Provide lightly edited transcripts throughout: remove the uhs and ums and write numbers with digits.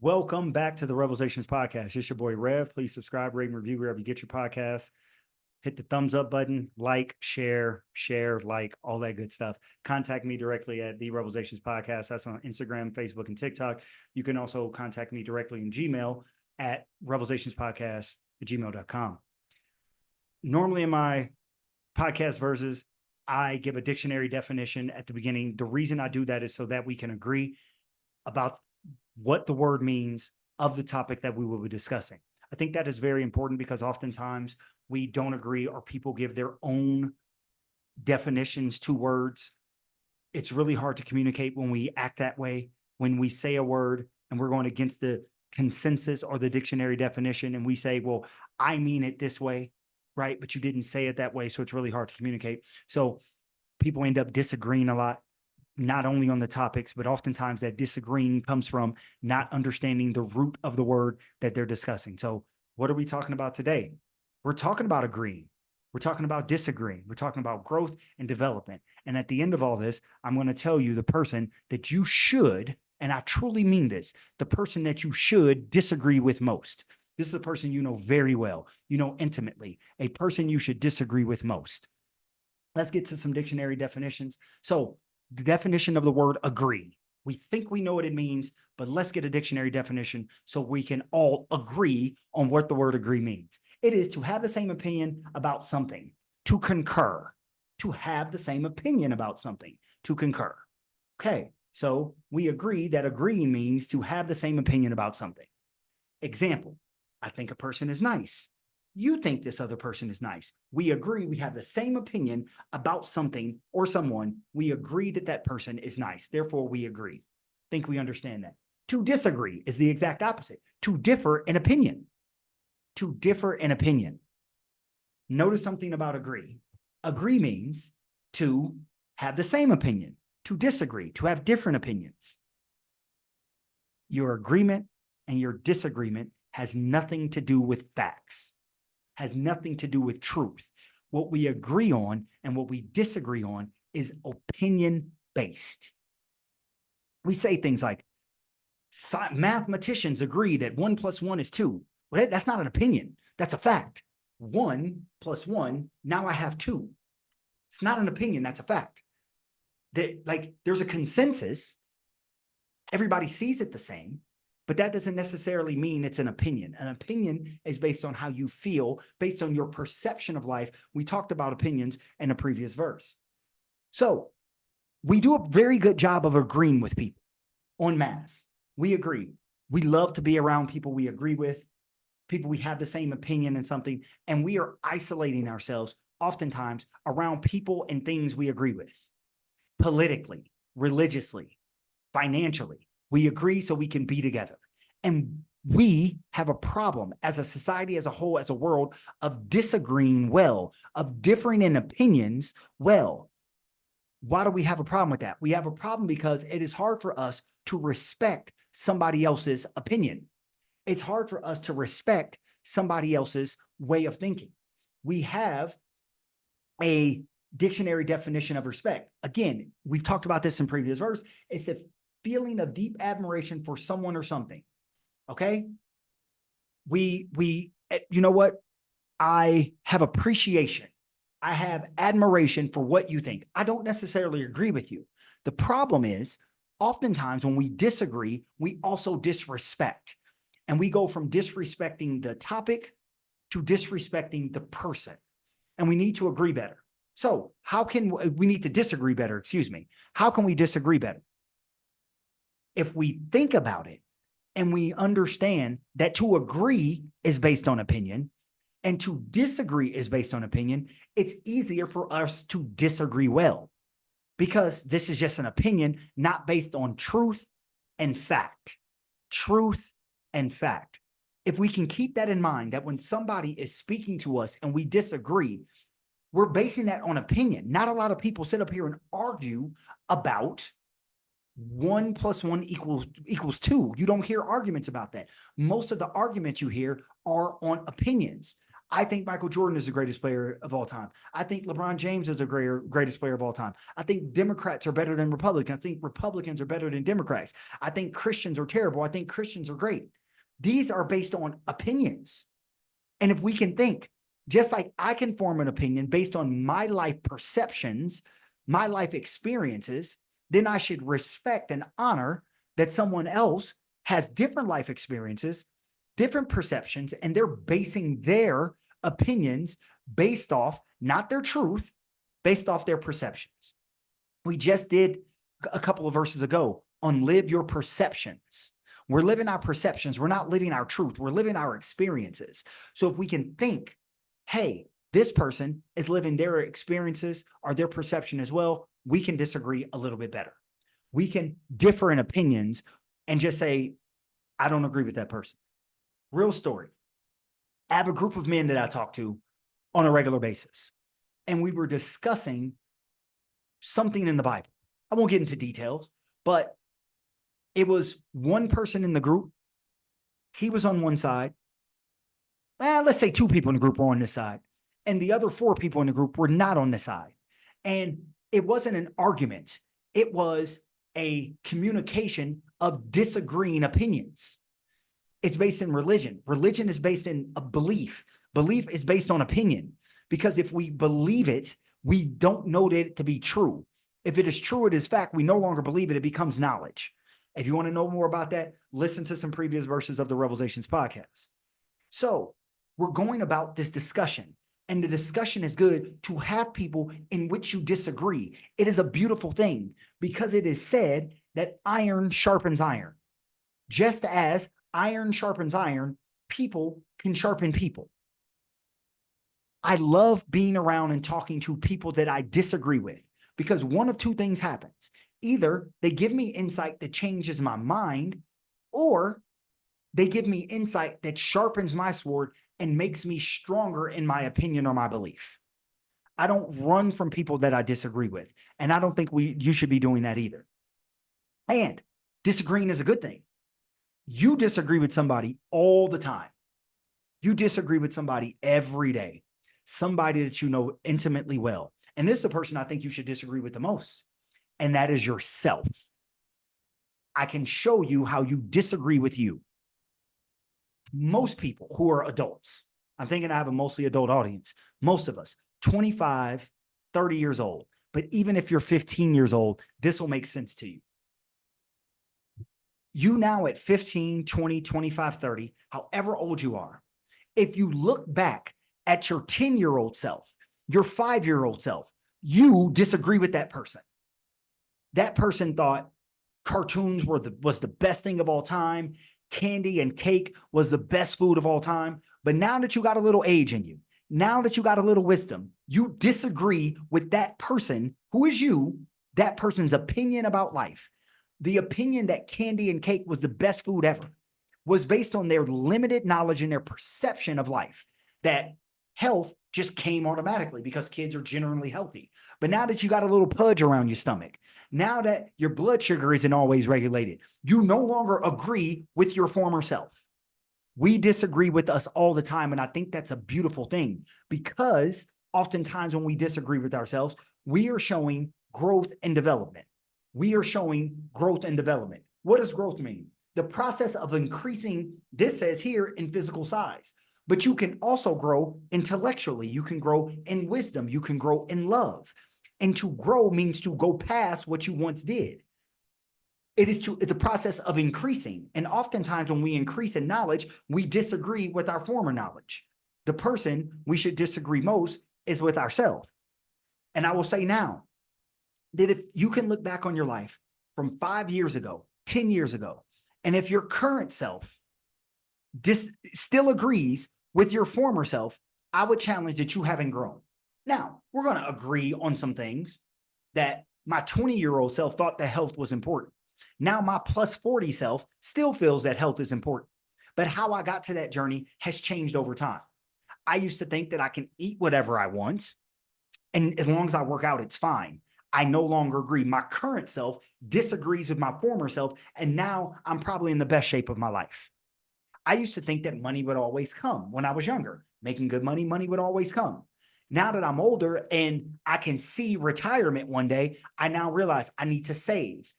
Welcome back to the REVELSations podcast. It's your boy Rev. Please subscribe, rate, and review wherever you get your podcasts. Hit the thumbs up button, like, share, like, all that good stuff. Contact me directly at the REVELSations podcast. That's on Instagram, Facebook, and TikTok. You can also contact me directly in Gmail at REVELSationsPodcast@gmail.com. Normally in my podcast verses, I give a dictionary definition at the beginning. The reason I do that is so that we can agree about what the word means of the topic that we will be discussing. I think that is very important because oftentimes we don't agree or people give their own definitions to words. It's really hard to communicate when we act that way, when we say a word and we're going against the consensus or the dictionary definition and we say, well, I mean it this way, right? But you didn't say it that way. So it's really hard to communicate. So people end up disagreeing a lot, not only on the topics, but oftentimes that disagreeing comes from not understanding the root of the word that they're discussing. So what are we talking about today? We're talking about agreeing. We're talking about disagreeing. We're talking about growth and development. And at the end of all this, I'm going to tell you the person that you should, and I truly mean this, the person that you should disagree with most. This is a person you know very well, you know intimately, a person you should disagree with most. Let's get to some dictionary definitions. So the definition of the word agree. We think we know what it means, but let's get a dictionary definition so we can all agree on what the word agree means. It is to have the same opinion about something, to concur, to have the same opinion about something, to concur. Okay, so we agree that agree means to have the same opinion about something. Example, I think a person is nice. You think this other person is nice. We agree, we have the same opinion about something or someone. We agree that that person is nice. Therefore, we agree. Think we understand that. To disagree is the exact opposite. To differ in opinion. To differ in opinion. Notice something about agree. Agree means to have the same opinion. To disagree, to have different opinions. Your agreement and your disagreement has nothing to do with facts. Has nothing to do with truth. What we agree on and what we disagree on is opinion-based. We say things like, mathematicians agree that 1 + 1 is 2. Well, that's not an opinion. That's a fact. 1 + 1, now I have 2. It's not an opinion. That's a fact. There's a consensus. Everybody sees it the same. But that doesn't necessarily mean it's an opinion. An opinion is based on how you feel, based on your perception of life. We talked about opinions in a previous verse. So we do a very good job of agreeing with people en masse. We agree. We love to be around people we agree with, people we have the same opinion in something, and we are isolating ourselves oftentimes around people and things we agree with. Politically, religiously, financially. We agree so we can be together. And we have a problem as a society, as a whole, as a world, of disagreeing well, of differing in opinions well. Why do we have a problem with that? We have a problem because it is hard for us to respect somebody else's opinion. It's hard for us to respect somebody else's way of thinking. We have a dictionary definition of respect. Again, we've talked about this in previous verse. It's the feeling of deep admiration for someone or something. Okay. You know what? I have appreciation. I have admiration for what you think. I don't necessarily agree with you. The problem is oftentimes when we disagree, we also disrespect, and we go from disrespecting the topic to disrespecting the person, and we need to agree better. So we need to disagree better? Excuse me. How can we disagree better? If we think about it and we understand that to agree is based on opinion and to disagree is based on opinion, it's easier for us to disagree well because this is just an opinion, not based on truth and fact. Truth and fact. If we can keep that in mind, that when somebody is speaking to us and we disagree, we're basing that on opinion. Not a lot of people sit up here and argue about 1 + 1 equals 2. You don't hear arguments about that. Most of the arguments you hear are on opinions. I think Michael Jordan is the greatest player of all time. I think LeBron James is the greatest player of all time. I think Democrats are better than Republicans. I think Republicans are better than Democrats. I think Christians are terrible. I think Christians are great. These are based on opinions. And if we can think, just like I can form an opinion based on my life perceptions, my life experiences, then I should respect and honor that someone else has different life experiences, different perceptions, and they're basing their opinions based off, not their truth, based off their perceptions. We just did a couple of verses ago on live your perceptions. We're living our perceptions. We're not living our truth. We're living our experiences. So if we can think, hey, this person is living their experiences or their perception as well, we can disagree a little bit better. We can differ in opinions and just say, I don't agree with that person. Real story. I have a group of men that I talk to on a regular basis, and we were discussing something in the Bible. I won't get into details, but it was one person in the group. He was on one side. Well, let's say two people in the group were on this side, and the other four people in the group were not on this side. And it wasn't an argument. It was a communication of disagreeing opinions. It's based in religion. Religion is based in a belief. Belief is based on opinion, because if we believe it, we don't know it to be true. If it is true, it is fact. We no longer believe it. It becomes knowledge. If you want to know more about that, listen to some previous verses of the REVELSations podcast. So we're going about this discussion, and the discussion is good to have people in which you disagree. It is a beautiful thing, because it is said that iron sharpens iron. Just as iron sharpens iron, people can sharpen people. I love being around and talking to people that I disagree with, because one of two things happens. Either they give me insight that changes my mind, or they give me insight that sharpens my sword and makes me stronger in my opinion or my belief. I don't run from people that I disagree with, and I don't think you should be doing that either. And disagreeing is a good thing. You disagree with somebody all the time. You disagree with somebody every day, somebody that you know intimately well. And this is the person I think you should disagree with the most, and that is yourself. I can show you how you disagree with you. Most people who are adults, I'm thinking I have a mostly adult audience, most of us, 25, 30 years old. But even if you're 15 years old, this will make sense to you. You now at 15, 20, 25, 30, however old you are, if you look back at your 10-year-old self, your 5-year-old self, you disagree with that person. That person thought cartoons was the best thing of all time. Candy and cake was the best food of all time. But now that you got a little age in you, now that you got a little wisdom, you disagree with that person who is you, that person's opinion about life. The opinion that candy and cake was the best food ever was based on their limited knowledge and their perception of life, that health just came automatically because kids are generally healthy. But now that you got a little pudge around your stomach, now that your blood sugar isn't always regulated, you no longer agree with your former self. We disagree with us all the time. And I think that's a beautiful thing, because oftentimes when we disagree with ourselves, we are showing growth and development. We are showing growth and development. What does growth mean? The process of increasing, this says here, in physical size. But you can also grow intellectually. You can grow in wisdom. You can grow in love. And to grow means to go past what you once did. It's the process of increasing. And oftentimes when we increase in knowledge, we disagree with our former knowledge. The person we should disagree most is with ourselves. And I will say now that if you can look back on your life from 5 years ago, 10 years ago, and if your current self still agrees with your former self, I would challenge that you haven't grown. Now, we're going to agree on some things that my 20-year-old self thought that health was important. Now my plus 40 self still feels that health is important. But how I got to that journey has changed over time. I used to think that I can eat whatever I want, and as long as I work out, it's fine. I no longer agree. My current self disagrees with my former self, and now I'm probably in the best shape of my life. I used to think that money would always come when I was younger. making good money, money would always come. Now that I'm older and I can see retirement one day, I now realize I need to save.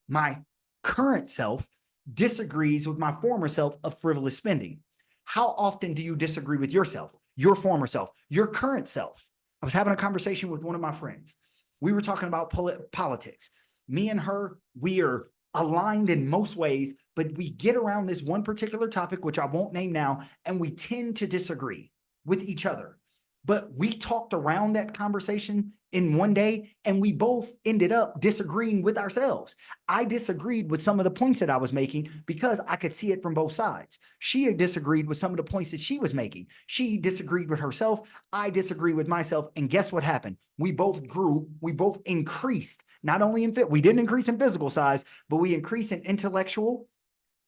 My current self disagrees with my former self of frivolous spending. How often do you disagree with yourself, your former self, your current self? I was having a conversation with one of my friends. We were talking about politics. Me and her, we are aligned in most ways, but we get around this one particular topic, which I won't name now, and we tend to disagree with each other. But we talked around that conversation in one day, and we both ended up disagreeing with ourselves. I disagreed with some of the points that I was making because I could see it from both sides. She had disagreed with some of the points that she was making. She disagreed with herself. I disagreed with myself. And guess what happened? We both grew. We both increased, not only in we didn't increase in physical size, but we increased in intellectual,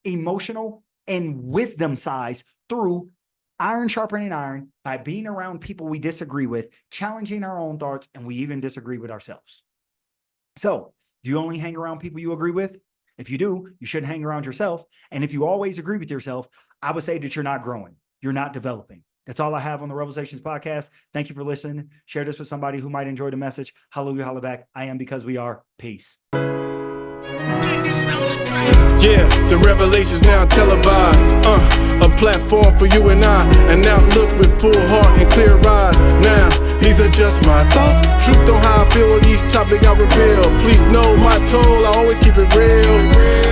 emotional, and wisdom size through iron sharpening iron, by being around people we disagree with, challenging our own thoughts, and we even disagree with ourselves. So, do you only hang around people you agree with? If you do, you shouldn't hang around yourself. And if you always agree with yourself, I would say that you're not growing. You're not developing. That's all I have on the REVELSations podcast. Thank you for listening. Share this with somebody who might enjoy the message. Hallelujah, holla back. I am because we are. Peace. Yeah, the revelations now televised. A platform for you and I, an outlook with full heart and clear eyes. Now, these are just my thoughts. Truth on how I feel on these topics I reveal. Please know my toll, I always keep it real.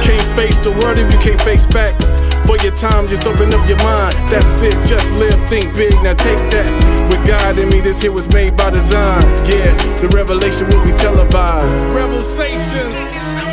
Can't face the word if you can't face facts. For your time, just open up your mind. That's it, just live, think big, now take that. With God in me, this here was made by design. Yeah, the revelation will be televised. REVELSations.